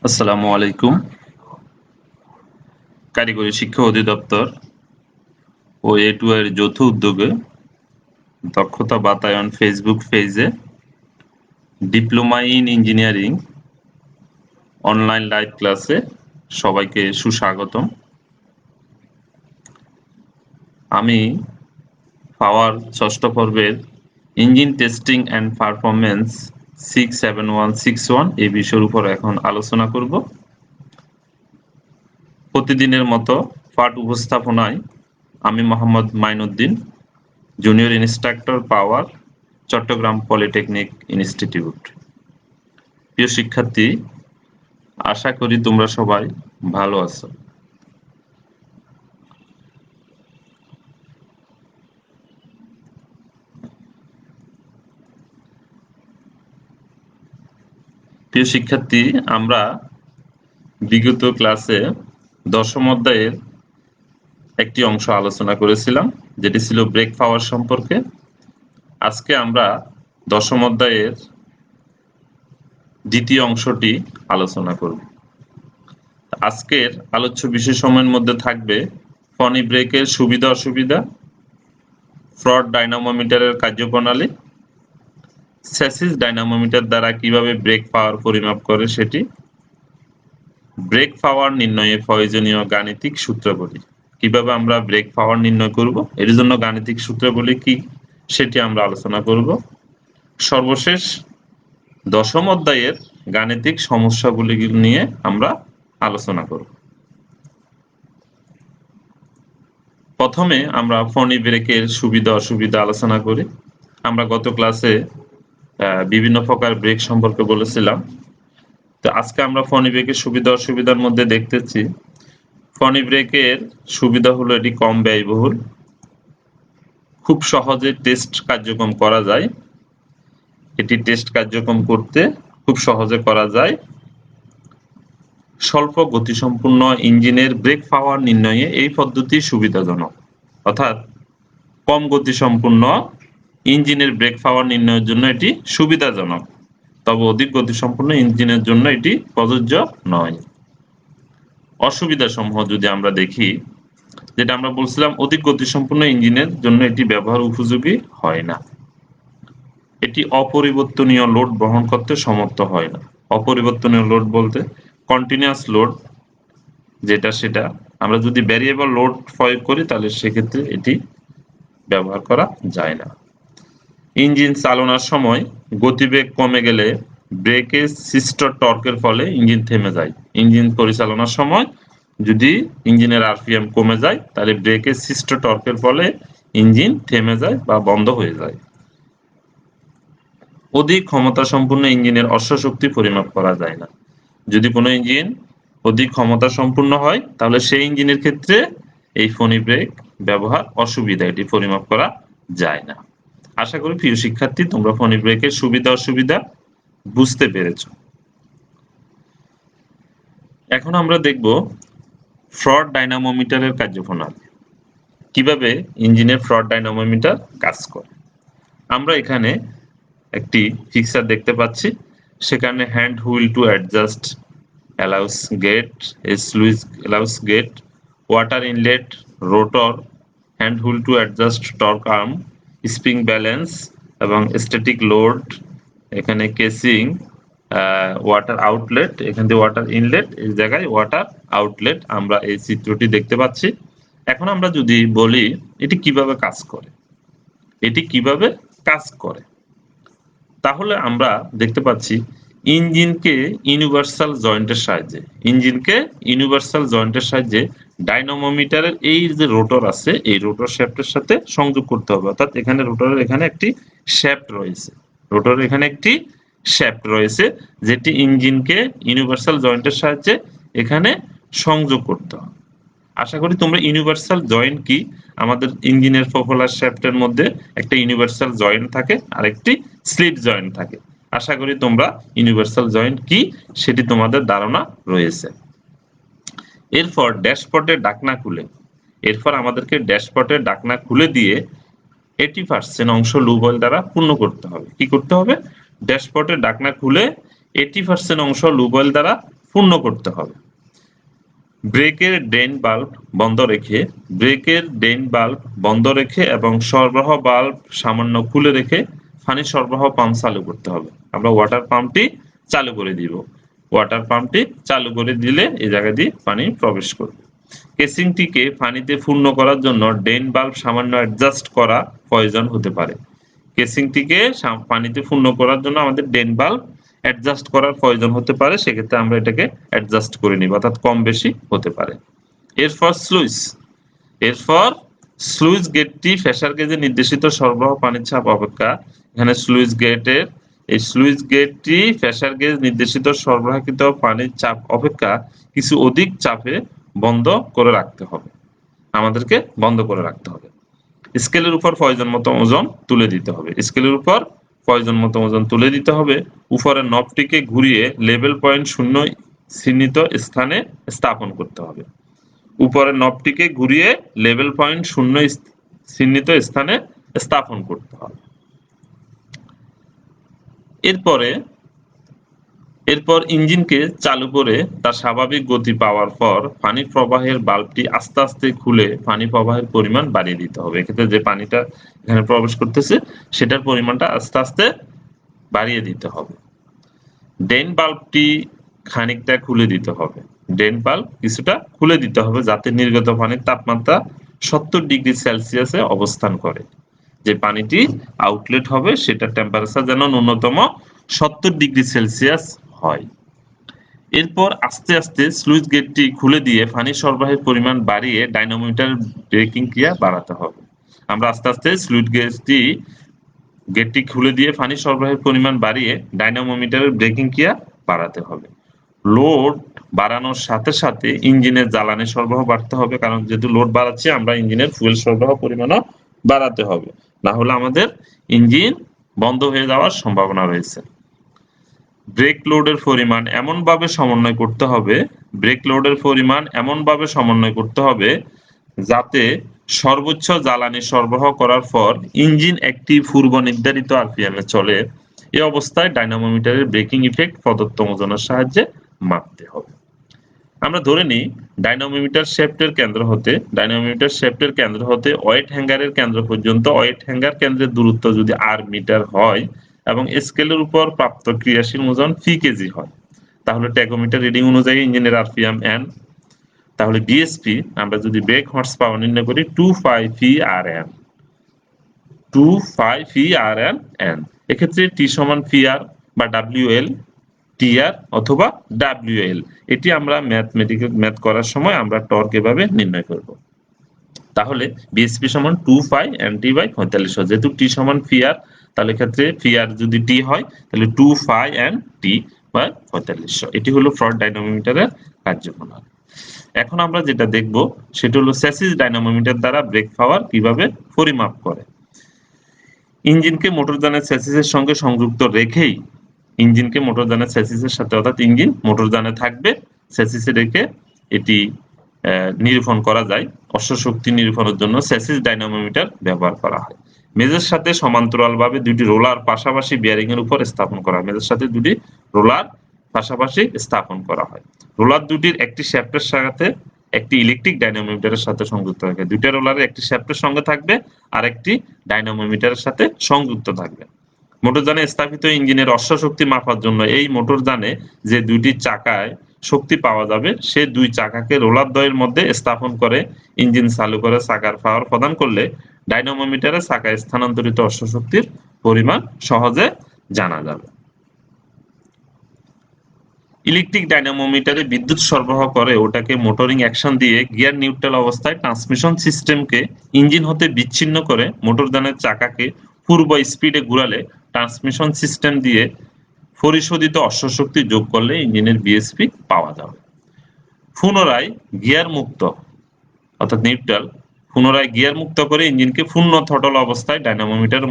আসসালামু আলাইকুম। কারিগরি শিক্ষা অধিদপ্তর ও A2 এর যৌথ উদ্যোগে দক্ষতা বাতায়ন ফেসবুক পেজে diploma in engineering online live ক্লাসে সবাইকে সুস্বাগতম। আমি পাওয়ার ষষ্ঠ পর্বের ইঞ্জিন টেস্টিং অ্যান্ড পারফরমেন্স 67161 এই বিষয়ের উপর এখন আলোচনা করব। প্রতিদিনের মতো পাঠ উপস্থাপনায় আমি মোহাম্মদ মাইনুদ্দিন, জুনিয়র ইনস্ট্রাক্টর পাওয়ার, চট্টগ্রাম পলিটেকনিক ইনস্টিটিউট। প্রিয় শিক্ষার্থী, আশা করি তোমরা সবাই ভালো আছো। প্রিয় শিক্ষার্থী, আমরা বিগত ক্লাসে দশম অধ্যায়ের একটি অংশ আলোচনা করেছিলাম, যেটি ছিল ব্রেক পাওয়ার সম্পর্কে। আজকে আমরা দশম অধ্যায়ের দ্বিতীয় অংশটি আলোচনা করব। আজকের আলোচ্য বিষয়সমূহের মধ্যে থাকবে ফনি ব্রেকের সুবিধা অসুবিধা, ফ্রড ডাইনামোমিটারের কার্যপ্রণালী, স্যাসিস ডাইনামোমিটার দ্বারা কিভাবে ব্রেক পাওয়ার পরিমাপ করে সেটি, ব্রেক পাওয়ার নির্ণয়ে প্রয়োজনীয় গাণিতিক সূত্রাবলী, কিভাবে আমরা ব্রেক পাওয়ার নির্ণয় করব, এর জন্য গাণিতিক সূত্রাবলী কি সেটি আমরা আলোচনা করব। সর্বশেষ দশম অধ্যায়ের গাণিতিক সমস্যাগুলি নিয়ে আমরা আলোচনা করব। প্রথমে আমরা ফনি ব্রেকের সুবিধা অসুবিধা আলোচনা করি। আমরা গত ক্লাসে বিভিন্ন প্রকার ব্রেক সম্পর্কে বলেছিলাম। তো আজকে আমরা ফনি ব্রেকের সুবিধা অসুবিধার মধ্যে দেখতেছি, ফনি ব্রেকের সুবিধা হলো এটি কম ব্যয়বহুল, খুব সহজে টেস্ট কার্যক্রম করা যায়, এটি টেস্ট কার্যক্রম করতে খুব সহজে করা যায়, স্বল্প গতিসম্পন্ন ইঞ্জিনের ব্রেক পাওয়ার নির্ণয়ে এই পদ্ধতি সুবিধাজনক। অর্থাৎ কম গতিসম্পন্ন ইঞ্জিনের ব্রেক পাওয়ার নির্ণয়ের জন্য এটি সুবিধাজনক, তবে অধিক গতিসম্পন্ন ইঞ্জিনের জন্য এটি প্রযোজ্য নয়। অসুবিধা সমূহ যদি আমরা দেখি, যেটা আমরা বলছিলাম অধিক গতিসম্পন্ন ইঞ্জিনের জন্য এটি ব্যবহার উপযোগী হয় না, এটি অপরিবর্তনীয় লোড বহন করতে সমর্থ হয় না। অপরিবর্তনীয় লোড বলতে কন্টিনিউয়াস লোড যেটা, সেটা আমরা যদি ভ্যারিয়েবল লোড প্রয়োগ করি তাহলে সেক্ষেত্রে এটি ব্যবহার করা যায় না। ইঞ্জিন চালানোর সময় গতিবেগ কমে গেলে ব্রেকে সৃষ্ট টর্কের ফলে ইঞ্জিন থেমে যায়। ইঞ্জিন পরিচালনার সময় যদি ইঞ্জিনের আরপিএম কমে যায় তাহলে ব্রেকে সৃষ্ট টর্কের ফলে ইঞ্জিন থেমে যায় বা বন্ধ হয়ে যায়। অধিক ক্ষমতা সম্পন্ন ইঞ্জিনের অশ্ব শক্তি পরিমাপ করা যায় না। যদি কোনো ইঞ্জিন অধিক ক্ষমতা সম্পূর্ণ হয় তাহলে সেই ইঞ্জিনের ক্ষেত্রে এই ফনি ব্রেক ব্যবহার অসুবিধা, এটি পরিমাপ করা যায় না। আশা করি প্রিয় শিক্ষার্থী তোমরা ফনি ব্রেকের সুবিধা অসুবিধা বুঝতে পেরেছ। এখন আমরা দেখব ফ্রড ডাইনামোমিটারের কার্যপ্রণালী, কিভাবে ইঞ্জিনের ফ্রড ডাইনামোমিটার কাজ করে। আমরা এখানে একটি ফিক্সার দেখতে পাচ্ছি, সেখানে hand wheel to adjust allows gate, sluice allows gate, water inlet, rotor, hand wheel to adjust torque arm, spring balance এবং স্ট্যাটিক লোড, এখানে কেসিং, ওয়াটার আউটলেট, এখান থেকে ওয়াটার ইনলেট, এই জায়গায় ওয়াটার আউটলেট আমরা এই চিত্রটি দেখতে পাচ্ছি। এখন আমরা যদি বলি এটি কিভাবে কাজ করে, এটি কিভাবে কাজ করে, তাহলে আমরা দেখতে পাচ্ছি ইঞ্জিনকে ইউনিভার্সাল জয়েন্টের সাহায্যে ডাইনামোমিটারের এই যে রোটর আছে এই রোটর শ্যাফটের সাথে সংযোগ করতে হবে। অর্থাৎ এখানে রোটরের এখানে একটি শ্যাফট রয়েছে, রোটরের এখানে একটি শ্যাফট রয়েছে যেটি ইঞ্জিনকে ইউনিভার্সাল জয়েন্টের সাহায্যে এখানে সংযোগ করতে হবে। আশা করি তোমরা ইউনিভার্সাল জয়েন্ট কি, আমাদের ইঞ্জিনের প্রপেলার শ্যাফটের মধ্যে একটা ইউনিভার্সাল জয়েন্ট থাকে আর একটি স্লিপ জয়েন্ট থাকে। আশা করি তোমরা ইউনিভার্সাল জয়েন্ট কি সেটি তোমাদের ধারণা রয়েছে। এরপর ড্যাশপটের ঢাকনা খুলে, এরপর আমাদেরকে ড্যাশপটের ঢাকনা খুলে দিয়ে 80% অংশ লুব অয়েল দ্বারা পূর্ণ করতে হবে। কি করতে হবে? ড্যাশপটের ঢাকনা খুলে 80% অংশ লুব অয়েল দ্বারা পূর্ণ করতে হবে। ব্রেকের ড্রেন বাল্ব বন্ধ রেখে এবং সরবরাহ বাল্ব সামান্য খুলে রেখে পানি সরবরাহ পাম্প চালু করতে হবে। আমরা ওয়াটার পাম্পটি চালু করে দিব। ওয়াটার পাম্পটি চালু করে দিলে এই জায়গা দিয়ে পানি প্রবেশ করবে। কেসিংটিকে পানিতে পূর্ণ করার জন্য ড্রেন বাল্ব সামান্য অ্যাডজাস্ট করা প্রয়োজন হতে পারে। কেসিংটিকে পানিতে পূর্ণ করার জন্য আমাদের ড্রেন বাল্ব অ্যাডজাস্ট করার প্রয়োজন হতে পারে, সেক্ষেত্রে আমরা এটাকে অ্যাডজাস্ট করে নিব, অর্থাৎ কম বেশি হতে পারে। এরপর স্লুইস গেটটি প্রেসার গেজে নির্দেশিত সরবরাহ পানির চাপ অপেক্ষা, এখানে স্লুইস গেটটি প্রেসার গেজ নির্দেশিত সরবরাহকৃত পানির চাপ অপেক্ষা কিছু অধিক চাপে আমাদেরকে বন্ধ করে রাখতে হবে। স্কেলের উপর প্রয়োজন মতো ওজন তুলে দিতে হবে। উপরের নবটিকে ঘুরিয়ে লেভেল পয়েন্ট 0 চিহ্নিত স্থানে স্থাপন করতে হবে। এরপর ইঞ্জিনকে চালু করে তার স্বাভাবিক গতি পাওয়ার পর পানি প্রবাহের বাল্বটি আস্তে আস্তে খুলে পানি প্রবাহের পরিমাণ বাড়িয়ে দিতে হবে। এক্ষেত্রে যে পানিটা এখানে প্রবেশ করতেছে সেটার পরিমাণটা আস্তে আস্তে বাড়িয়ে দিতে হবে। ড্রেন বাল্বটি খানিকটা খুলে দিতে হবে। কিছুটা খুলে দিতে হবে যাতে নির্গত পানির তাপমাত্রা 70 ডিগ্রি সেলসিয়াসে অবস্থান করে। যে পানিটি আউটলেট হবে সেটার টেম্পারেচার যেন ন্যূনতম 70 ডিগ্রি সেলসিয়াস হয়। এরপর আস্তে আস্তে স্লুইস গেটটি খুলে দিয়ে পানি সরবরাহের পরিমাণ বাড়িয়ে ডাইনামোমিটার ব্রেকিং ক্রিয়া বাড়াতে হবে। আমরা আস্তে আস্তে গেটটি খুলে দিয়ে পানি সরবরাহের পরিমাণ বাড়িয়ে ডাইনামোমিটারের ব্রেকিং ক্রিয়া বাড়াতে হবে। লোড বাড়ানোর সাথে সাথে ইঞ্জিনের জ্বালানি সরবরাহ বাড়তে হবে, কারণ যেহেতু লোড বাড়াচ্ছি আমরা ইঞ্জিনের ফুয়েল সরবরাহ পরিমাণও বাড়াতে হবে, না হলে আমাদের ইঞ্জিন বন্ধ হয়ে যাওয়ার সম্ভাবনা রয়েছে। ব্রেক লোডের পরিমাণ এমনভাবে সমন্বয় করতে হবে যাতে সর্বোচ্চ জ্বালানি সরবরাহ করার পর ইঞ্জিন একটি পূর্ব নির্ধারিত আরপিএমে চলে। এই অবস্থায় ডাইনামোমিটারের ব্রেকিং ইফেক্ট প্রদত্ত ওজনের সাহায্যে মাপতে হবে। আমরা ধরে নিই ডাইনামোমিটার শ্যাফটের কেন্দ্র হতে ওয়েট হ্যাঙ্গারের কেন্দ্র পর্যন্ত ওয়েট হ্যাঙ্গার কেন্দ্রের দূরত্ব যদি আর মিটার হয় এবং স্কেলের উপর প্রাপ্ত ক্রিয়াশীল ওজন ফি কেজি হয়, তাহলে ট্যাকোমিটার রিডিং অনুযায়ী ইঞ্জিনের আরপিএম এন, তাহলে বিএসপি আমরা যদি ব্রেক হর্স পাওয়ার নির্ণয় করি 25 এন। এক্ষেত্রে টি সমান ফিআর বা ডাব্লিউএল, টিআর অথবা ডাব্লিউএল, এটি আমরা ম্যাথ করার সময় আমরা টর্ক এভাবে নির্ণয় করব। তাহলে বিএসপি সমান 25 এনটি বাই 4500, যেহেতু টি সমান ফিআর তাহলে ক্ষেত্রে ফিআর যদি টি হয় তাহলে 25 এন টি বাই 4500। এটি হলো ফ্রন্ট ডাইনামোমিটারের কার্যপ্রণালী। এখন আমরা যেটা দেখব সেটা হলো চেসিস ডাইনামোমিটার দ্বারা ব্রেক পাওয়ার কিভাবে পরিমাপ করে। ইঞ্জিনকে মোটরযানের চেসিসের সঙ্গে সংযুক্ত রেখেই অর্থাৎ ইঞ্জিন মোটরযানে থাকবে, চেসিসে রেখে এটি নিরূপণ করা যায়। অশ্ব শক্তি নিরূপণের জন্য চেসিস ডাইনামোমিটার ব্যবহার করা হয়। মেজের সাথে সমান্তরালভাবে দুটি রোলার পাশাপাশি বিয়ারিং এর উপর স্থাপন করা হয়। রোলার দুটির একটি শ্যাফটের সাথে একটি ইলেকট্রিক ডাইনামোমিটারের সাথে সংযুক্ত থাকে। দুইটা রোলারের একটি শ্যাফটের সঙ্গে থাকবে আর একটি ডাইনামোমিটারের সাথে সংযুক্ত থাকবে। মোটরযানে স্থাপিত ইঞ্জিনের অশ্ব শক্তি মাপার জন্য এই মোটরযানে যে দুইটি চাকায় শক্তি পাওয়া যাবে সে দুই চাকাকে রোলার দ্বয়ের মধ্যে স্থাপন করে ইঞ্জিন চালু করে চাকার পাওয়ার প্রদান করলে ডাইনামোমিটারে চাকায় স্থানান্তরিত অশ্ব শক্তির পরিমাণ সহজে জানা যাবে। ইলেকট্রিক ডাইনামোমিটারে বিদ্যুৎ সরবরাহ করে ওটাকে মোটরিং অ্যাকশন দিয়ে গিয়ার নিউট্রাল অবস্থায় ট্রান্সমিশন সিস্টেমকে ইঞ্জিন হতে বিচ্ছিন্ন করে মোটরযানের চাকাকে পূর্ব স্পিডে ঘুরালে ট্রান্সমিশন সিস্টেম দিয়ে পরিশোধিত অশ্ব শক্তি যোগ করলে ইঞ্জিনের বিএসপি পাওয়া যাবে। পুনরায় গিয়ার মুক্ত করে ইঞ্জিনকে পূর্ণ থ্রটল অবস্থায় ডাইনামোমিটার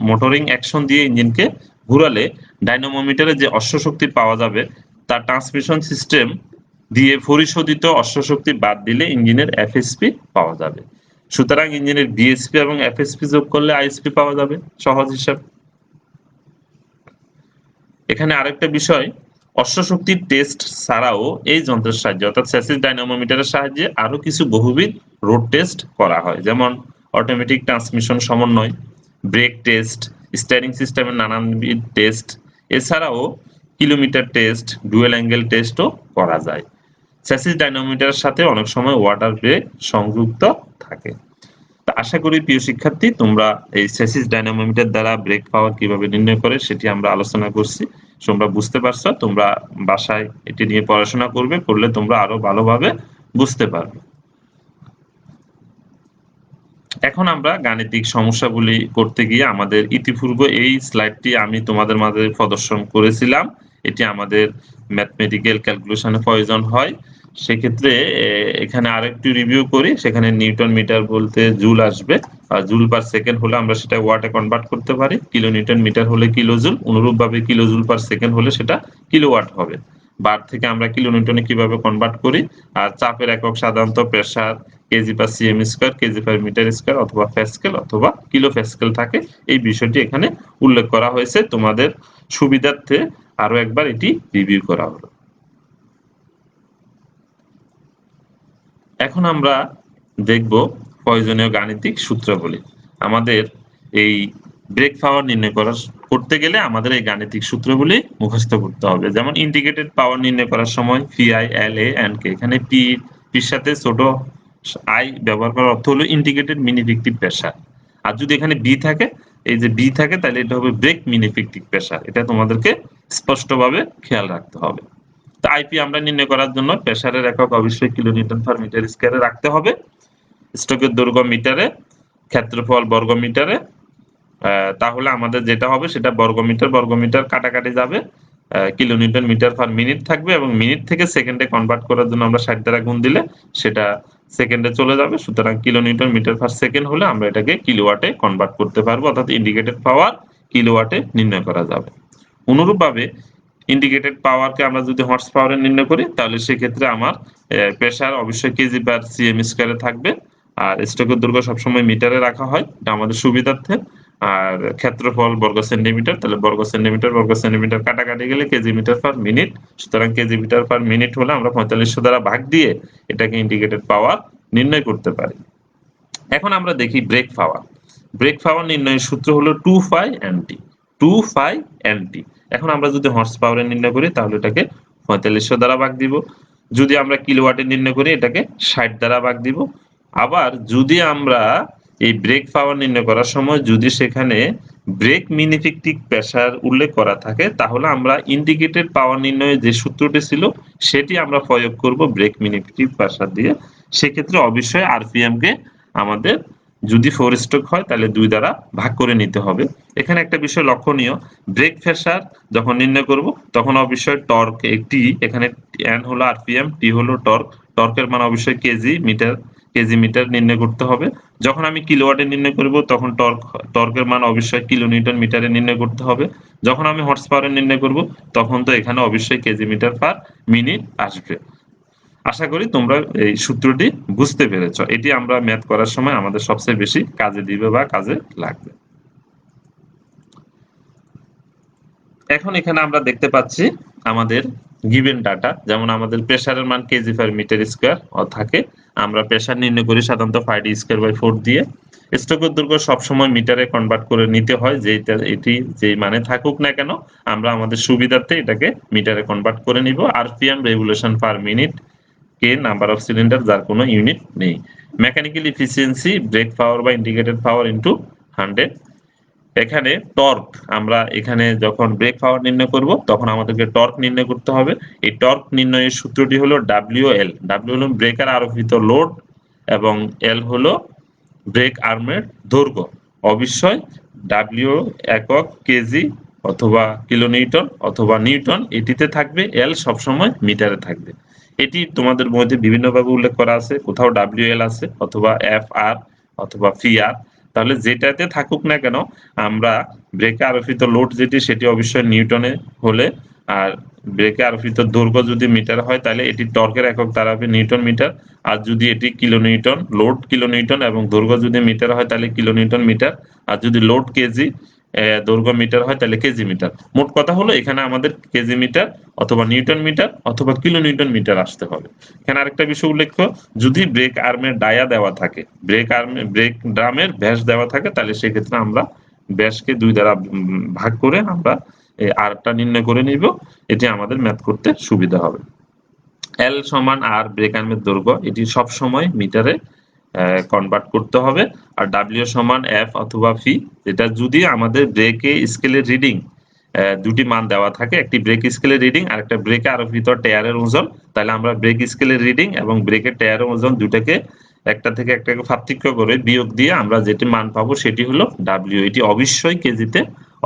মোটরিং অ্যাকশন দিয়ে ইঞ্জিনকে ঘুরালে ডাইনামোমিটারে যে অশ্ব শক্তি পাওয়া যাবে তা ট্রান্সমিশন সিস্টেম দিয়ে পরিশোধিত অশ্ব শক্তি বাদ দিলে ইঞ্জিনের এফএসপি পাওয়া যাবে। সুতরাং ইঞ্জিনের বিএসপি এবং এফএসপি যোগ করলে আইএসপি পাওয়া যাবে, সহজ হিসাব। এখানে আরেকটা বিষয়, অশ্বশক্তির টেস্ট ছাড়াও এই যন্ত্রের সাহায্যে অর্থাৎ চেসিস ডাইনামোমিটারের সাহায্যে আরো কিছু বহুবিধ রোড টেস্ট করা হয়, যেমন অটোমেটিক ট্রান্সমিশন সমন্বয়, ব্রেক টেস্ট, স্টিয়ারিং সিস্টেমের নানানবিধ টেস্ট, এছাড়াও কিলোমিটার টেস্ট, ডুয়েল অ্যাঙ্গেল টেস্টও করা যায়। চেসিস ডাইনামোমিটারের সাথে অনেক সময় ওয়াটার ব্রেক সংযুক্ত থাকে। তো আশা করি প্রিয় শিক্ষার্থী তোমরা এই চেসিস ডাইনামোমিটার দ্বারা ব্রেক পাওয়ার কিভাবে নির্ণয় করে সেটি আমরা আলোচনা করছি, তোমরা বুঝতে পারছো। তোমরা বাসায় এটি নিয়ে পড়াশোনা করবে, করলে তোমরা আরো ভালোভাবে বুঝতে পারবে। এখন আমরা গাণিতিক সমস্যাগুলি করতে গিয়ে আমাদের ইতিপূর্বে এই স্লাইডটি আমি তোমাদের মাঝে প্রদর্শন করেছিলাম। এটি আমাদের ম্যাথমেটিক্যাল ক্যালকুলেশনে প্রয়োজন হয়। সেক্ষেত্রে এখানে আরেকটু রিভিউ করি। সেখানে নিউটন মিটার বলতে জুল আসবে, আর জুল পার সেকেন্ড হলে আমরা সেটা ওয়াটে কনভার্ট করতে পারি। কিলো নিউটন মিটার হলে কিলো জুল, অনুরূপভাবে কিলো জুল পার সেকেন্ড হলে সেটা কিলোওয়াট হবে। বার থেকে আমরা কিলো নিউটনে কিভাবে কনভার্ট করি। আর চাপের একক সাধারণত pressure, KG per CM square, KG per metre square অথবা প্যাসকেল অথবা কিলো প্যাসকেল থাকে। এই বিষয়টি এখানে উল্লেখ করা হয়েছে, তোমাদের সুবিধার্থে আরো একবার এটি রিভিউ করা হলো। এখন আমরা দেখব প্রয়োজনীয় গাণিতিক সূত্রাবলী। আমাদের এই ব্রেক পাওয়ার নির্ণয় করতে গেলে আমাদের এই গাণিতিক সূত্রগুলি মুখস্থ করতে হবে। যেমন ইন্টিগ্রেটেড পাওয়ার নির্ণয় করার সময় P I L A and K, এখানে পির সাথে ছোট আই ব্যবহার করার অর্থ হলো ইন্টিগ্রেটেড মিন ইফেক্টিভ প্রেসার। আর যদি এখানে বি থাকে, এই যে বি থাকে, তাহলে এটা হবে ব্রেক মিন ইফেক্টিভ প্রেসার। এটা তোমাদেরকে স্পষ্টভাবে খেয়াল রাখতে হবে। তো আইপি আমরা নির্ণয় করার জন্য প্রেসারের একক অবশ্যই কিলো নিউটন পার মিটার স্কয়ারে রাখতে হবে। স্ট্রোকের দৈর্ঘ্য মিটারে, ক্ষেত্রফল বর্গ মিটারে। তাহলে আমাদের যেটা হবে সেটা বর্গমিটার কাটাকাটি যাবে, kilonewton metre per minute থাকবে, এবং মিনিট থেকে সেকেন্ডে কনভার্ট করার জন্য আমরা 60 দ্বারা গুণ দিলে সেটা সেকেন্ডে চলে যাবে। সুতরাং kilonewton metre per second হলে আমরা এটাকে কিলোওয়াটে কনভার্ট করতে পারবো, অর্থাৎ ইন্ডিকেটেড পাওয়ার কিলোওয়াটে নির্ণয় করা যাবে। অনুরূপভাবে ইন্ডিকেটেড পাওয়ারকে আমরা যদি হর্স পাওয়ারে নির্ণয় করি, তাহলে সেক্ষেত্রে আমার প্রেসার অবশ্যই কেজি পার সিএম স্কয়ারে থাকবে, আর স্ট্রোকের দৈর্ঘ্য সবসময় মিটারে রাখা হয়, এটা আমাদের সুবিধার্থে। আর ক্ষেত্রফল বর্গ সেন্টিমিটার, তাহলে বর্গ সেন্টিমিটার কাটাকাটি গেলে কেজি মিটার পার মিনিট। সুতরাং কেজি মিটার পার মিনিট হলে আমরা 4500 দ্বারা ভাগ দিয়ে এটাকে ইন্ডিকেটেড পাওয়ার নির্ণয় করতে পারি। এখন আমরা দেখি ব্রেক পাওয়ার। ব্রেক পাওয়ার নির্ণয়ের সূত্র হলো 2 phi nt। এখন আমরা যদি হর্স পাওয়ারে নির্ণয় করি তাহলে এটাকে 4500 দ্বারা ভাগ দিব। যদি আমরা কিলোওয়াটে নির্ণয় করি এটাকে 60 দ্বারা ভাগ দিব। আবার যদি আমরা এই ব্রেক পাওয়ার নির্ণয় করার সময় যদি সেখানে ব্রেক মিন ইফেক্টিভ প্রেসার উল্লেখ করা থাকে, তাহলে আমরা ইন্ডিকেটেড পাওয়ার নির্ণয়ের যে সূত্রটি ছিল সেটি আমরা প্রয়োগ করব ব্রেক মিন ইফেক্টিভ প্রেসার দিয়ে। সেক্ষেত্রে অবশ্যই আরপিএম কে আমাদের যদি 4 স্ট্রোক হয় তাহলে 2 দ্বারা ভাগ করে নিতে হবে। এখানে একটা বিষয় লক্ষণীয়, ব্রেক প্রেসার যখন নির্ণয় করব তখন অবশ্যই টর্ক একটি, এখানে এন হলো আরপিএম, টি হলো টর্ক, টর্কের মান অবশ্যই কেজি মিটার নির্ণয় করতে হবে। যখন আমি কিলোওয়াটে নির্ণয় করব তখন টর্কের মান অবশ্যই কিলো নিউটন মিটারে নির্ণয় করতে হবে। যখন আমি হর্স পাওয়ারে নির্ণয় করব তখন তো এখানে অবশ্যই কেজি মিটার পার মিনিট আসবে। আশা করি তোমরা এই সূত্রটি বুঝতে পেরেছ। এটি আমরা ম্যাথ করার সময় আমাদের সবচেয়ে বেশি কাজে দিবে বা কাজে লাগবে। এখন এখানে আমরা দেখতে পাচ্ছি আমাদের গিভেন ডাটা, যেমন আমাদের প্রেসারের মান কেজি পার মিটার স্কয়ার থাকে। আমরা প্রেসার নির্ণয় করি সাধারণত 5d²/4 দিয়ে। স্ট্রোকের দৈর্ঘ্য সবসময় মিটারে কনভার্ট করে নিতে হয়, এটি যেই মানে থাকুক না কেন, আমরা আমাদের সুবিধার্থে এটাকে মিটারে কনভার্ট করে নিব। RPM revolution per minute, K number of cylinder, যার কোনো ইউনিট নেই। মেকানিক্যাল এফিসিয়েন্সি ব্রেক পাওয়ার বা ইন্ডিকেটেড পাওয়ার ইনটু 100। এখানে টর্ক, আমরা এখানে যখন ব্রেক পাওয়ার নির্ণয় করব তখন আমাদেরকে টর্ক নির্ণয় করতে হবে। এই টর্ক নির্ণয়ের সূত্রটি হলো ডাব্লিউএল। ডাব্লিউ হলো ব্রেকার আরোপিত লোড এবং এল হলো ব্রেক আর্মের দৈর্ঘ্য। অবশ্যই ডাব্লিউ একক কেজি অথবা কিলো নিউটন অথবা নিউটন এটিতে থাকবে, এল সবসময় মিটারে থাকবে। এটি তোমাদের মধ্যে বিভিন্নভাবে উল্লেখ করা আছে, কোথাও ডাব্লিউএল আছে অথবা এফ আর অথবা ফি আর। তাহলে যেটাতে থাকুক না কেন আমরা ব্রেকে আরোপিত লোড যেটি সেটি অবশ্যই নিউটনে হলে, আর ব্রেকে আরোপিত দৈর্ঘ্য যদি মিটার হয় তাহলে এটি টর্কের একক দাঁড়াবে নিউটন মিটার। আর যদি এটি kilo Newton, load kilo Newton এবং দৈর্ঘ্য যদি মিটার হয় তাহলে কিলো নিউটন মিটার। আর যদি লোড কেজি দৈর্ঘ্য মিটার হয় তাহলে কেজি মিটার। মোট কথা হলো এখানে আমাদের কেজি মিটার অথবা নিউটন মিটার অথবা কিলো নিউটন মিটার আসতে হবে। এখানে আরেকটা বিষয় উল্লেখ্য, যদি ব্রেক আর্মের ডায়া দেওয়া থাকে, ব্রেক ড্রামের ব্যাস দেওয়া থাকে, তাহলে সেক্ষেত্রে আমরা ব্যাসকে 2 দ্বারা ভাগ করে আমরা এই আরটা নির্ণয় করে নিব। এটি আমাদের ম্যাথ করতে সুবিধা হবে। এল সমান আর ব্রেক আর্মের দৈর্ঘ্য, এটি সব সময় মিটারে কনভার্ট করতে হবে। আর ডাব্লিউ সমান এফ অথবা ফি, যেটা যদি আমাদের ব্রেকে স্কেলের রিডিং দুটি মান দেওয়া থাকে, একটি ব্রেক স্কেলের রিডিং আর একটা ব্রেকে আরোপিত টায়ারের ওজন, তাহলে আমরা ব্রেক স্কেলের রিডিং এবং ব্রেকের টায়ারের ওজন দুটাকে একটা থেকে একটাকে পার্থক্য করে বিয়োগ দিয়ে আমরা যেটি মান পাবো সেটি হলো ডাব্লিউ। এটি অবশ্যই কেজিতে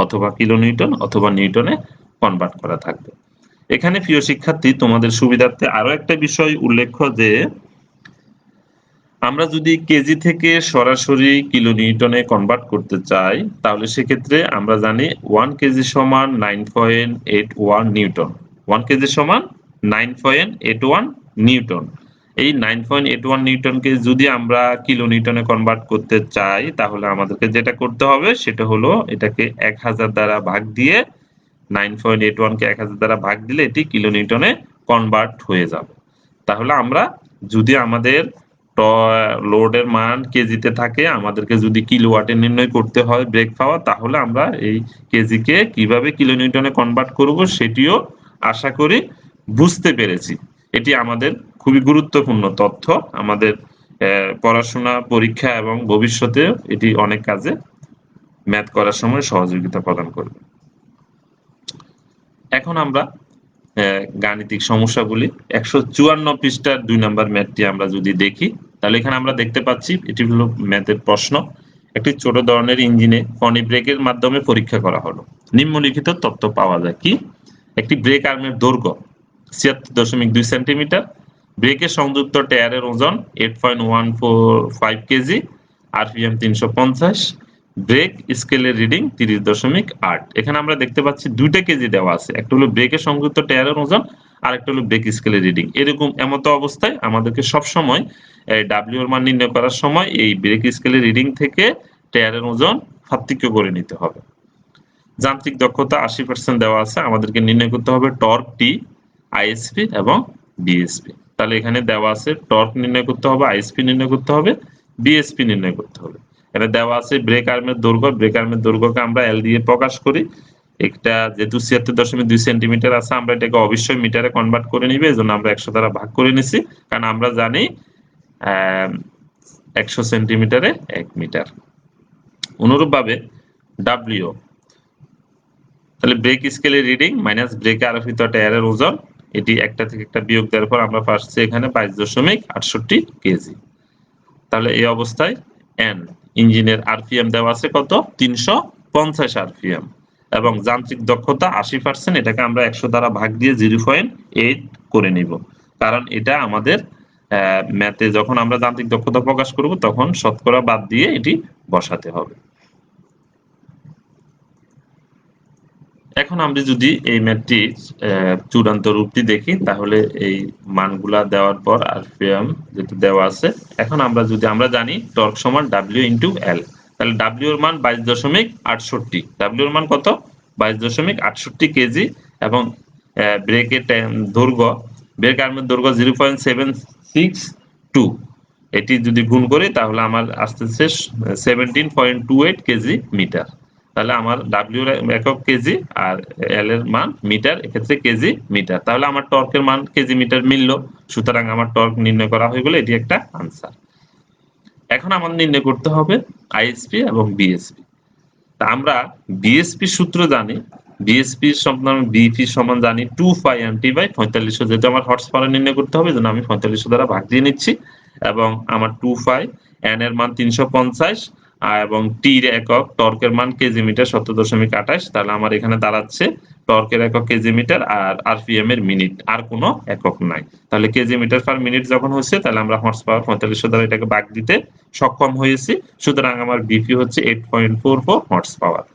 অথবা কিলো নিউটন অথবা নিউটনে কনভার্ট করা থাকবে। এখানে প্রিয় শিক্ষার্থী, তোমাদের সুবিধার্থে আরো একটা বিষয় উল্লেখ্য যে আমরা যদি কেজি থেকে সরাসরি কিলো নিউটনে কনভার্ট করতে চাই, তাহলে সেক্ষেত্রে আমরা জানি 1 কেজি সমান 9.81 নিউটন। 1 কেজি সমান 9.81 নিউটন। এই 9.81 নিউটনকে যদি আমরা কিলো নিউটনে কনভার্ট করতে চাই, তাহলে আমাদেরকে যেটা করতে হবে সেটা হলো এটাকে 1000 দ্বারা ভাগ দিয়ে 9.81 কে 1000 দ্বারা ভাগ দিলে এটি কিলো নিউটনে কনভার্ট হয়ে যাবে। তাহলে আমরা যদি আমাদের লোডের মান কেজিতে থাকে, আমাদেরকে যদি কিলোওয়াটে নির্ণয় করতে হয় ব্রেক পাওয়ার, তাহলে আমরা এই কেজিকে কিভাবে কিলো নিউটনে কনভার্ট করব সেটিও আশা করি বুঝতে পেরেছি। এটি আমাদের খুবই গুরুত্বপূর্ণ তথ্য, আমাদের পড়াশোনা, পরীক্ষা এবং ভবিষ্যতে এটি অনেক কাজে ম্যাথ করার সময় সহযোগিতা প্রদান করবে। এখন আমরা গাণিতিক সমস্যাগুলি 154 পৃষ্ঠার 2 নম্বর ম্যাথটি আমরা যদি দেখি, তাহলে এখানে আমরা দেখতে পাচ্ছি এটি হলো ম্যাথের প্রশ্ন। একটি ছোট ধরনের ইঞ্জিনে ফনি ব্রেকের মাধ্যমে পরীক্ষা করা হলো। নিম্নলিখিত তথ্য পাওয়া যায় কি? একটি ব্রেক আর্মের দৈর্ঘ্য 76.2 সেন্টিমিটার, ব্রেকের সংযুক্ত টায়ারের ওজন 8.145 কেজি, আরপিএম 350, ব্রেক স্কেলের রিডিং 30.8। এখানে আমরা দেখতে পাচ্ছি দুইটা কেজি দেওয়া আছে, একটা হলো ব্রেকের সংযুক্ত টায়ারের ওজন আর একটা হলো ব্রেক স্কেলের রিডিং। এরকম এমতো অবস্থায় আমাদেরকে সবসময় ডাব্লিউ এর মান নির্ণয় করার সময় এই ব্রেক স্কেলের রিডিং থেকে টায়ারের ওজন পার্থক্য করে নিতে হবে। যান্ত্রিক দক্ষতা 80% দেওয়া আছে, আমাদেরকে নির্ণয় করতে হবে টর্ক টি, আইএসপি এবং বিএসপি। তাহলে এখানে দেওয়া আছে টর্ক নির্ণয় করতে হবে, আইএসপি নির্ণয় করতে হবে, বিএসপি নির্ণয় করতে হবে। এটা দেওয়া আছে ব্রেক আর্মের দৈর্ঘ্য, ব্রেক আর্মের দৈর্ঘ্যকে আমরা এল দিয়ে প্রকাশ করি। এটা যেহেতু 76.2 সেন্টিমিটার আছে, আমরা এটাকে অবশ্যই মিটারে কনভার্ট করে নিবে, এজন্য আমরা 100 দ্বারা ভাগ করে নিছি, কারণ আমরা জানি 100 সেন্টিমিটারে 1 মিটার। অনুরূপভাবে ডাব্লিউ, তাহলে ব্রেক স্কেলের রিডিং মাইনাস ব্রেকে আরোপিত টায়ারের ওজন, এটি একটা থেকে একটা বিয়োগ দেওয়ার পর আমরা পাচ্ছি এখানে 22.68 কেজি। তাহলে এই অবস্থায় এন, ইঞ্জিনের আরপিএম দেওয়া আছে কত? 350 আরপিএম, এবং যান্ত্রিক দক্ষতা 80%, এটাকে আমরা 100 দ্বারা ভাগ দিয়ে 0.8 করে নিব, কারণ এটা আমাদের ম্যাথে যখন আমরা যান্ত্রিক দক্ষতা প্রকাশ করব তখন শতকরা বাদ দিয়ে এটি বসাতে হবে। এখন আমরা যদি এই ম্যাথটির চূড়ান্ত রূপটি দেখি, তাহলে এই মানগুলা দেওয়ার পর আরপিএম যেটা দেওয়া আছে, এখন আমরা যদি আমরা জানি টর্ক সমান ডাব্লিউ ইন্টু এল, তাহলে ডাব্লিউ এর মান 22.68, ডাব্লিউ এর মান কত? 22.68 কেজি, এবং ব্রেকের দৈর্ঘ্য, ব্রেক আর্মের দৈর্ঘ্য 0.762, এটি যদি গুণ করি তাহলে আমার আসতেছে 17.28 কেজি মিটার। তাহলে আমার ডাব্লিউ এর একক কেজি আর এল এর মান মিটার, এক্ষেত্রে কেজি মিটার। তাহলে আমার টর্কের মান কেজি মিটার মিললো, সুতরাং আমার টর্ক নির্ণয় করা হয়ে গেল, এটি একটা আনসার। এখন আমার নির্ণয় করতে হবে আইএসপি এবং বিএসপি। তা আমরা বিএসপি সূত্র জানি, বিএসপি সমান বিপি সমান জানি 2 পাই এনটি বাই 4500, যেহেতু আমার হর্স পাওয়ার নির্ণয় করতে হবে জন্য আমি 4500 দ্বারা ভাগ দিয়ে নিচ্ছি, এবং আমার 2 পাই এন এর মান 350 এবং টি এর একক টর্কের মান কেজি মিটার 70.28, তাহলে আমার এখানে দাঁড়াচ্ছে টর্কের একক কেজি মিটার আর আরপিএম এর মিনিট, আর কোনো একক নাই। তাহলে কেজি মিটার পার মিনিট যখন হচ্ছে, তাহলে আমরা হর্স পাওয়ার 4500 দ্বারা এটাকে ভাগ দিতে সক্ষম হয়েছি, সুতরাং আমার বিপি হচ্ছে 8.44 হর্স পাওয়ার।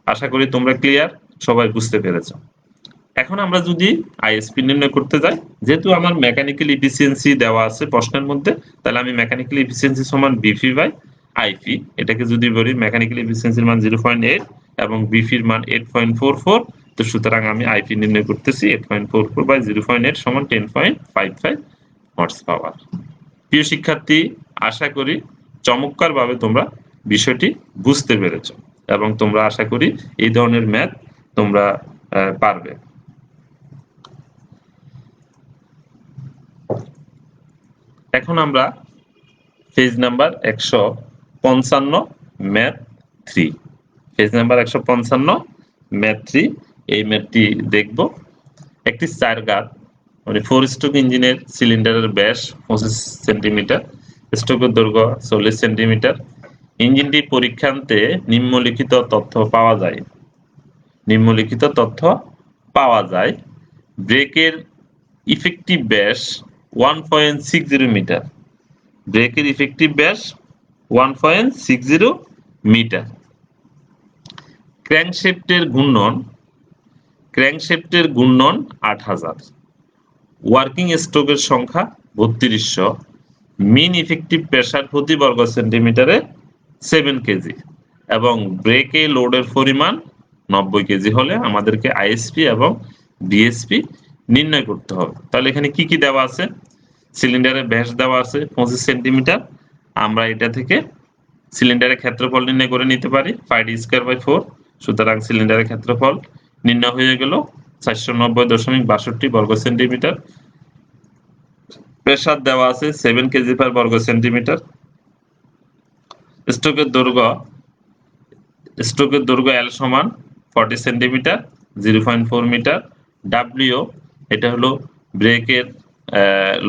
আশা করি তোমরা ক্লিয়ার, সবাই বুঝতে পেরেছ। এখন আমরা যদি আইএসপি নির্ণয় করতে যাই, যেহেতু আমার মেকানিক্যাল এফিসিয়েন্সি দেওয়া আছে প্রশ্নের মধ্যে, তাহলে আমি মেকানিক্যাল এফিসিয়েন্সি সমান বিপি বাই আইপি, এটাকে যদি বলি মেকানিক্যাল এফিসিয়েন্সির মান 0.8, এবং বিপির মান 8.44। তো সুতরাং আমি আইপি নির্ণয় করতেছি 8.44 বাই 0.8 সমান 10.55 হর্স পাওয়ার। প্রিয় শিক্ষার্থী, আশা করি চমৎকারভাবে তোমরা বিষয়টি বুঝতে পেরেছ এবং তোমরা আশা করি এই ধরনের ম্যাথ তোমরা পারবে। এখন আমরা page number 155 math 3, page number 155 math 3 এই ম্যাথটি দেখব। একটি 4 গাত মানে 4 স্ট্রোক ইঞ্জিনের সিলিন্ডারের ব্যাস 25 সেন্টিমিটার, স্ট্রোকের দৈর্ঘ্য 40 সেন্টিমিটার। ইঞ্জিনটি পরীক্ষান্তে নিম্নলিখিত তথ্য পাওয়া যায়। নিম্নলিখিত তথ্য পাওয়া যায়। ব্রেকের ইফেক্টিভ ব্যাস 1.60 মিটার। ব্রেকের ইফেক্টিভ ব্যাস 1.60 মিটার। ক্র্যাঙ্কশ্যাফটের ঘূর্ণন 8000। ওয়ার্কিং স্ট্রোকের সংখ্যা 3200। মিন ইফেক্টিভ প্রেসার প্রতি বর্গ সেন্টিমিটারে 7 কেজি এবং ব্রেকে লোডের পরিমাণ 90 কেজি হলে আমাদেরকে আইএসপি এবং বিএসপি নির্ণয় করতে হবে। তাহলে এখানে কি কি দেওয়া আছে? সিলিন্ডারের ব্যাস দেওয়া আছে 25 সেন্টিমিটার। আমরা এটা থেকে সিলিন্ডারের ক্ষেত্রফল নির্ণয় করে নিতে পারি 5d²/4। সুতরাং সিলিন্ডারের ক্ষেত্রফল নির্ণয় হয়ে গেল 490.62 বর্গ সেন্টিমিটার। প্রেসার দেওয়া আছে 7 কেজি পার বর্গ সেন্টিমিটার। স্ট্রোকের দৈর্ঘ্য এল সমান 40 সেন্টিমিটার 0.4 মিটার। ডাব্লিউ এটা হলো ব্রেকের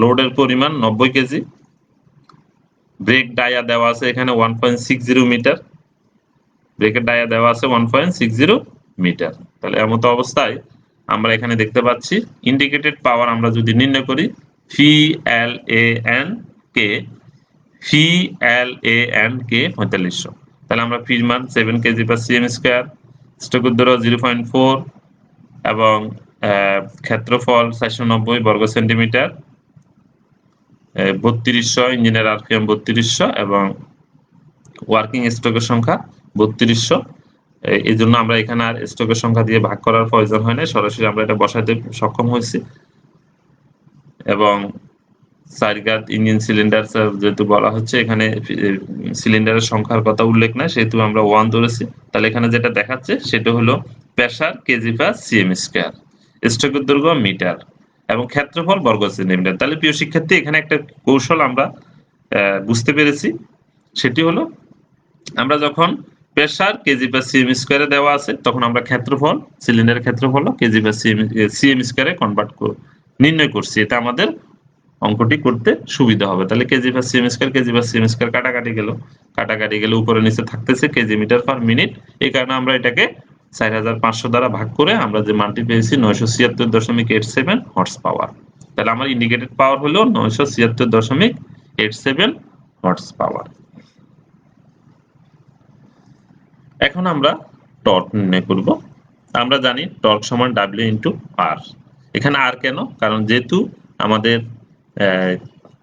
লোডের পরিমাণ 90 কেজি। ব্রেক ডায়া দেওয়া আছে এখানে 1.60 মিটার। ব্রেকের ডায়া দেওয়া আছে 1.60 মিটার। তাহলে এমত অবস্থায় আমরা এখানে দেখতে পাচ্ছি ইন্ডিকেটেড পাওয়ার আমরা যদি নির্ণয় করি PLAN কে 4500। তাহলে আমরা পির মান 7 কেজি পার সিএম স্কয়ার, স্ট্রোকের দৈর্ঘ্য 0.4 এবং ক্ষেত্রফল 490 বর্গ সেন্টিমিটার, 3200 ইঞ্জিনের আরপিএম 3200 এবং ওয়ার্কিং স্ট্রোকের সংখ্যা 3200। এই জন্য আমরা এখানে আর স্ট্রোকের সংখ্যা দিয়ে ভাগ করার প্রয়োজন হয় না, সরাসরি আমরা এটা বসাতে সক্ষম হয়েছি। এবং 4 গাত ইঞ্জিন সিলিন্ডার যেহেতু বলা হচ্ছে এখানে সিলিন্ডারের সংখ্যার কথা উল্লেখ নাই সেহেতু আমরা 1 ধরেছি। তাহলে এখানে যেটা দেখাচ্ছে সেটা হলো pressure KG per CM square, স্ট্রোকের দৈর্ঘ্য মিটার এবং ক্ষেত্রফল বর্গ সেন্টিমিটার। তাহলে প্রিয় শিক্ষার্থী এখানে একটা কৌশল আমরা বুঝতে পেরেছি, সেটি হলো আমরা যখন প্রেসার কেজি পার সিএম স্কয়ারে দেওয়া আছে তখন আমরা ক্ষেত্রফল সিলিন্ডারের ক্ষেত্রফল কেজি পার সিএম স্কয়ারে কনভার্ট নির্ণয় করছি। এটা আমাদের অঙ্কটি করতে সুবিধা হবে। তাহলে কেজি পার সিএম স্কয়ার কাটাকাটি গেল উপরে নিচে থাকতেছে কেজি মিটার পার মিনিট। এই কারণে আমরা এটাকে 4500 দ্বারা ভাগ করে আমরা যে মানটি পেয়েছি 976.87 হর্স পাওয়ার। তাহলে আমার ইন্ডিকেটেড পাওয়ার হলো 976.87 হর্স পাওয়ার। এখন আমরা টর্ক নির্ণয় করব। আমরা জানি টর্ক সমান W ইন্টু আর। এখানে আর কেন? কারণ যেহেতু আমাদের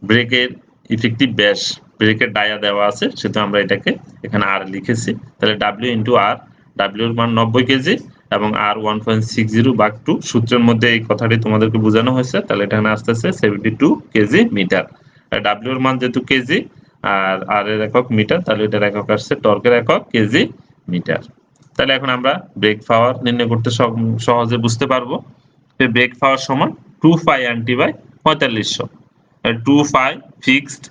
ব্রেকের ইফেক্টিভ ব্যাস ব্রেকের ডায়া দেওয়া আছে সেহেতু আমরা এটাকে এখানে আর লিখেছি। তাহলে W ইন্টু আর, W এর মান 90 কেজি এবং আর 1.60/2। সূত্রের মধ্যে এই কথাটি তোমাদেরকে বোঝানো হয়েছে। তাহলে এখানে আসতেছে 72 কেজি মিটার। W এর মান যেহেতু কেজি আর আর এর একক মিটার, তাহলে এটার একক আসছে টর্কের একক কেজি মিটার। তাহলে এখন আমরা ব্রেক পাওয়ার নির্ণয় করতে সহজে বুঝতে পারবো। ব্রেক পাওয়ার সমান 2π/4500। 2π ফিক্সড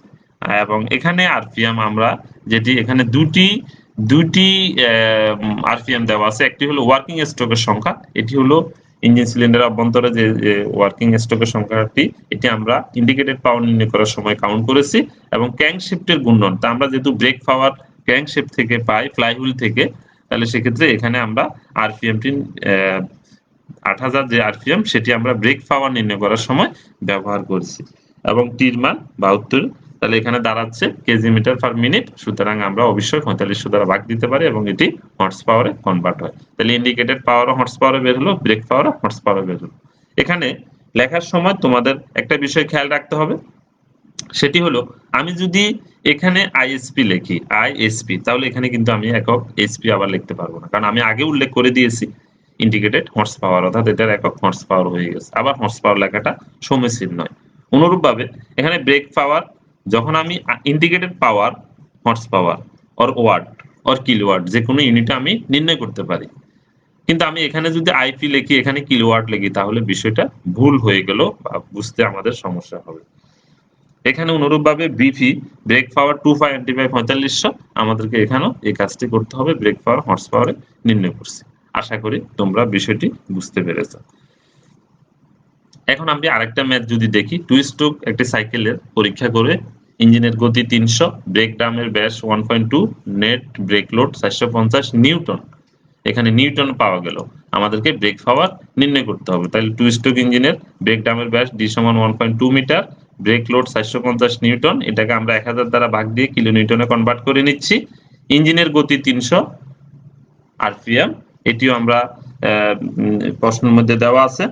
এবং এখানে আরপিএম আমরা যেটি এখানে দুটি আরপিএম দেওয়া আছে। একটি হলো ওয়ার্কিং স্ট্রোকের সংখ্যা, এটি হলো ইঞ্জিন সিলিন্ডারের অভ্যন্তরে যে ওয়ার্কিং স্ট্রোকের সংখ্যাটি, এটি আমরা ইন্ডিকেটেড পাওয়ার নির্ণয় করার সময় কাউন্ট করেছি। এবং ক্র্যাঙ্কশ্যাফটের ঘূর্ণন, তা আমরা যেহেতু ব্রেক পাওয়ার ক্র্যাঙ্কশ্যাফট থেকে পাই ফ্লাইহুইল থেকে, তাহলে সেক্ষেত্রে এখানে আমরা আরপিএমটি 8000 যে আরপিএম সেটি আমরা ব্রেক পাওয়ার নির্ণয় করার সময় ব্যবহার করছি এবং টির মান 72। তাহলে এখানে দাঁড়াচ্ছে কেজি মিটার পার মিনিট। সুতরাং আমরা অবশ্যই 4500 দ্বারা ভাগ দিতে পারি এবং এটি হর্স পাওয়ারে কনভার্ট হয়। তাহলে ইন্ডিকেটেড পাওয়ারও হর্স পাওয়ারে বের হলো, ব্রেক পাওয়ারও হর্স পাওয়ারে বের হলো। এখানে লেখার সময় তোমাদের একটা বিষয় খেয়াল রাখতে হবে, সেটি হলো আমি যদি এখানে আইএসপি লিখি আইএসপি, তাহলে এখানে কিন্তু আমি একক এইচপি আবার লিখতে পারবো না, কারণ আমি আগে উল্লেখ করে দিয়েছি ইন্টিগ্রেটেড হর্স পাওয়ার, অর্থাৎ এটার একক হর্স পাওয়ার হয়ে গেছে। আবার হর্স পাওয়ার লেখাটা সমীচীন নয়। অনুরূপভাবে এখানে ব্রেক পাওয়ার, যখন আমি integrated power horsepower or watt or kilowatt যে কোনো ইউনিটে আমি নির্ণয় করতে পারি, কিন্তু আমি এখানে যদি আইপি লিখি, এখানে কিলোওয়াট লিখি, তাহলে বিষয়টা ভুল হয়ে গেল বা বুঝতে আমাদের সমস্যা হবে। এখানে অনুরূপভাবে BP brake power 25 NT by 4500, আমাদেরকে এখানেও এই কাজটি করতে হবে, ব্রেক পাওয়ার হর্স পাওয়ারে নির্ণয় করছি। আশা করি তোমরা বিষয়টি বুঝতে পেরেছো। এখন আমি আরেকটা ম্যাথ যদি দেখি, টু স্ট্রোক একটি সাইকেলের পরীক্ষা করে ইঞ্জিনের গতি 300, ব্রেক ড্রামের ব্যাস 1.2, নেট ব্রেক লোড 450 নিউটন, এখানে নিউটন পাওয়া গেল, আমাদেরকে ব্রেক পাওয়ার নির্ণয় করতে হবে। তাহলে টু স্ট্রোক ইঞ্জিনের ব্রেক ড্রামের ব্যাস ডি সমান 1.2 মিটার, ব্রেক লোড 450 নিউটন, এটাকে আমরা 1000 দ্বারা ভাগ দিয়ে কিলো নিউটনে কনভার্ট করে নিচ্ছি। ইঞ্জিনের গতি 300 আরপিএম, এটিও আমরা প্রশ্নের মধ্যে দেওয়া আছে।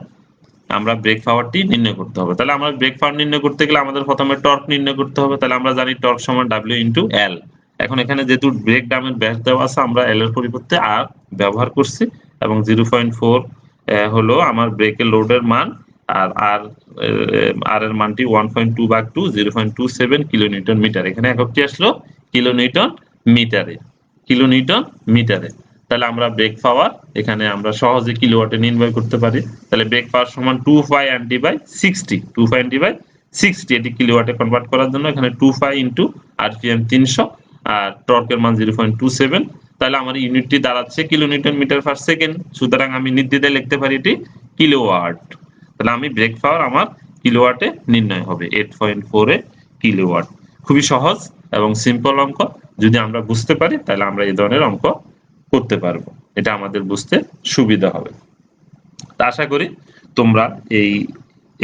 আমরা ব্রেক পাওয়ারটি নির্ণয় করতে হবে। তাহলে আমরা ব্রেক পাওয়ার নির্ণয় করতে গেলে আমাদের প্রথমে টর্ক নির্ণয় করতে হবে। তাহলে আমরা জানি টর্ক সমান ডাব্লিউ ইন্টু এল। এখন এখানে যেহেতু ব্রেক ড্রামের ব্যাস দেওয়া আছে, আমরা এল এর পরিবর্তে আর ব্যবহার করছি, এবং 0.4 হলো আমার ব্রেকের লোডের মান, আর আর এর মানটি 1.2 ভাগ 2 0.27 কিলো নিউটন মিটার। এখানে এককটি আসলো কিলো নিউটন মিটারে, কিলো নিউটন মিটারে। তাহলে আমরা ব্রেক পাওয়ার এখানে আমরা সহজে কিলোওয়াটে নির্ণয় করতে পারি। তাহলে ব্রেক পাওয়ার সমান 25 NT বাই 60, 25 NT বাই 60, এটি কিলোওয়াটে কনভার্ট করার জন্য এখানে 25 ইন্টু আরপিএম 300, আর টর্কের মান 0.27। তাহলে আমার ইউনিটটি দাঁড়াচ্ছে kilonewton metre per second. সুতরাং আমি নির্দ্বিধায় লিখতে পারি এটি কিলোওয়াট। তাহলে আমি ব্রেক পাওয়ার আমার কিলোওয়াটে নির্ণয় হবে 8.4 কিলোওয়াট। খুবই সহজ এবং সিম্পল অঙ্ক। যদি আমরা বুঝতে পারি তাহলে আমরা এই ধরনের অঙ্ক করতে পারবো, এটা আমাদের বুঝতে সুবিধা হবে। তা আশা করি তোমরা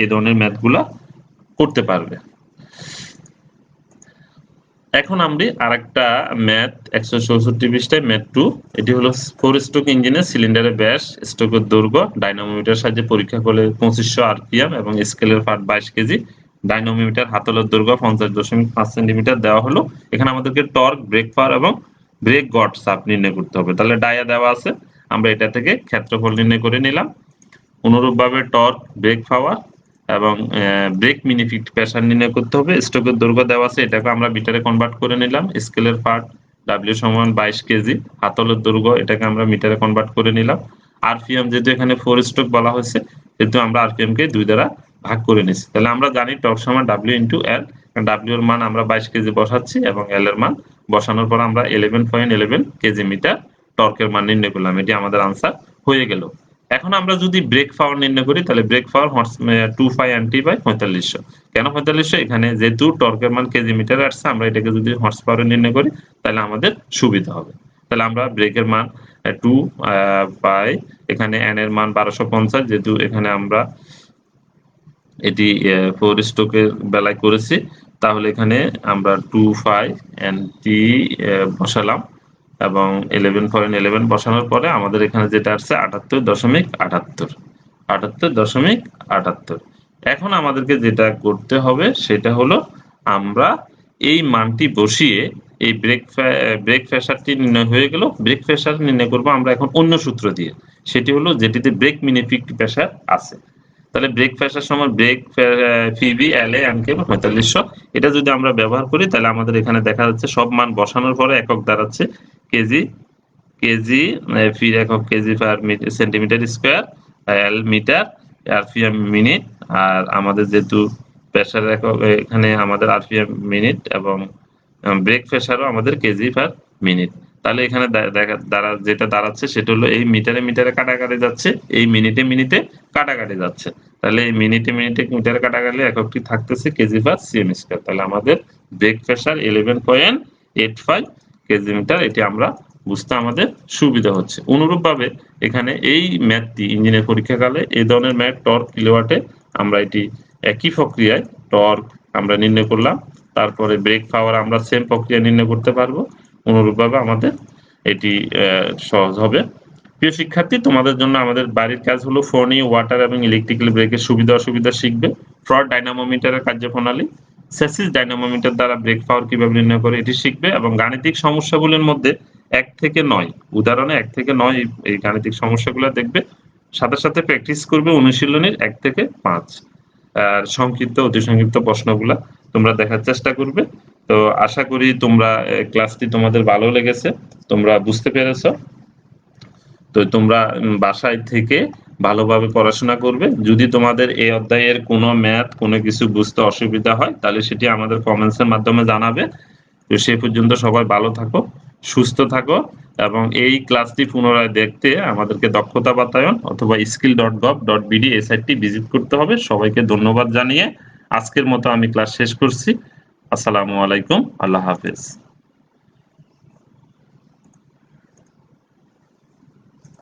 এই ধরনের ম্যাথগুলা করতে পারবে। এখন আমরা আরেকটা ম্যাথ 164 পৃষ্ঠায় ম্যাথ 2, এটি হলো 4 স্ট্রোক ইঞ্জিনের সিলিন্ডারের ব্যাস, স্ট্রোকের দৈর্ঘ্য ডাইনামোমিটার সাহায্যে পরীক্ষা করলে 2500 আরপিএম এবং স্কেলের পার্ট 22 কেজি, ডাইনামোমিটার হাতলের দৈর্ঘ্য 50.5 সেন্টিমিটার দেওয়া হলো। এখানে আমাদেরকে টর্ক, ব্রেক পাওয়ার এবং ব্রেক গজ চাপ নির্ণয় করতে হবে। তাহলে ডায়া দেওয়া আছে, আমরা এটা থেকে ক্ষেত্রফল নির্ণয় করে নিলাম। অনুরূপভাবে টর্ক, ব্রেক পাওয়ার এবং ব্রেক মিনিফিট প্রেসার নির্ণয় করতে হবে। স্ট্রোকের দৈর্ঘ্য দেওয়া আছে, এটাকে আমরা মিটারে কনভার্ট করে নিলাম। স্কেলের পার্ট ডাব্লিউ সমান 22 কেজি, হাতলের দৈর্ঘ্য এটাকে আমরা মিটারে কনভার্ট করে নিলাম। আরপিএম যেহেতু এখানে 4 স্ট্রোক বলা হয়েছে, যেহেতু আমরা আরপিএম কে 2 দ্বারা ভাগ করে নিচ্ছি। তাহলে আমরা জানি টর্ক সমান ডাব্লিউ ইন্টু এল। ডাব্লিউ এর মান আমরা 22 কেজি বসাচ্ছি এবং এল এর মান বসানোর পর আমরা 11.11 কেজি মিটার টর্কের মান নির্ণয় করলাম। এটি আমাদের আনসার হয়ে গেল। এখন আমরা যদি ব্রেক পাওয়ার নির্ণয় করি, তাহলে ব্রেক পাওয়ার 25 NT বাই 4500। কেন 4500? এখানে যেহেতু টর্কের মান কেজি মিটারে আসছে, আমরা এটাকে যদি হর্স পাওয়ারে নির্ণয় করি তাহলে আমাদের সুবিধা হবে। তাহলে আমরা ব্রেকের মান 2 বাই এখানে এন এর মান 1250, যেহেতু এখানে আমরা এটি 4 স্ট্রোকের বেলায় করেছি, তাহলে এখানে আমরা 25 NT বসালাম এবং 11.11 বসানোর পরে আমাদের এখানে যেটা আসছে 78.78। এখন আমাদেরকে যেটা করতে হবে সেটা হলো আমরা এই মানটি বসিয়ে এই ব্রেক প্রেসারটি নির্ণয় হয়ে গেল। ব্রেক প্রেসার নির্ণয় করবো আমরা এখন অন্য সূত্র দিয়ে, সেটি হলো যেটিতে ব্রেক মিনিফিক প্রেসার আছে। তাহলে ব্রেক প্রেসার সমান brake PB L A M K 4500, এটা যদি আমরা ব্যবহার করি তাহলে আমাদের এখানে দেখা যাচ্ছে সব মান বসানোর পরে একক দাঁড়াচ্ছে কেজি, কেজি ফির একক কেজি পার সেন্টিমিটার স্কোয়ার, এল মিটার, আরপিএম মিনিট, আর আমাদের যেহেতু প্রেসার একক এখানে আমাদের আরপিএম মিনিট এবং ব্রেক প্রেসারও আমাদের কেজি পার মিনিট। তাহলে এখানে যেটা দাঁড়াচ্ছে সেটা হলো এই মিটারে মিটারে কাটাকাটি যাচ্ছে, এই মিনিটে মিনিটে কাটাকাটি যাচ্ছে। তাহলে এই মিনিটে মিনিটে মিটারে কাটাকাটি এককটি থাকতেছে কেজি পার সিএম স্কোয়ার। তাহলে আমাদের ব্রেক প্রেসার 11.85 কেজি মিটার, এটি আমরা বুঝতে আমাদের সুবিধা হচ্ছে। অনুরূপভাবে এখানে এই ম্যাথটি ইঞ্জিনের পরীক্ষাকালে এই ধরনের ম্যাথ টর্ক কিলোওয়াটে আমরা এটি একই প্রক্রিয়ায় টর্ক আমরা নির্ণয় করলাম, তারপরে ব্রেক পাওয়ার আমরা সেম প্রক্রিয়া নির্ণয় করতে পারবো। অনুরূপভাবে আমাদের এটি সহজ হবে। প্রিয় শিক্ষার্থী, তোমাদের জন্য আমাদের বাড়ির কাজ হলো ফোনি, ওয়াটার এবং ইলেকট্রিক্যাল ব্রেকের সুবিধা অসুবিধা শিখবে। ফ্রড ডাইনামোমিটারের কার্যপ্রণালী চেসিস ডাইনামোমিটার দ্বারা ব্রেক পাওয়ার কিভাবে নির্ণয় করে এটি শিখবে এবং গাণিতিক সমস্যাগুলোর মধ্যে 1 থেকে 9 উদাহরণে 1 থেকে 9 এই গাণিতিক সমস্যাগুলো দেখবে, সাথে সাথে প্র্যাকটিস করবে অনুশীলনীর 1 থেকে 5 আর সংক্ষিপ্ত অতি সংক্ষিপ্ত প্রশ্নগুলা তোমরা দেখার চেষ্টা করবে। তো আশা করি তোমরা ক্লাসটি তোমাদের ভালো লেগেছে, তোমরা বুঝতে পেরেছো। তো তোমরা বাসায় থেকে ভালোভাবে পড়াশোনা করবে। যদি তোমাদের এই অধ্যায়ের কোনো ম্যাথ কোনো কিছু বুঝতে অসুবিধা হয় তাহলে সেটি আমাদের কমেন্টসের মাধ্যমে জানাবে। তো সেই পর্যন্ত সবাই ভালো থাকো, সুস্থ থাকো এবং এই ক্লাসটি পুনরায় দেখতে আমাদেরকে দক্ষতা বাতায়ন অথবা skill.gov.bd এই সাইটটি ভিজিট করতে হবে। সবাইকে ধন্যবাদ জানিয়ে আজকের মতো আমি ক্লাস শেষ করছি। আসসালামু আলাইকুম, আল্লাহ হাফেজ।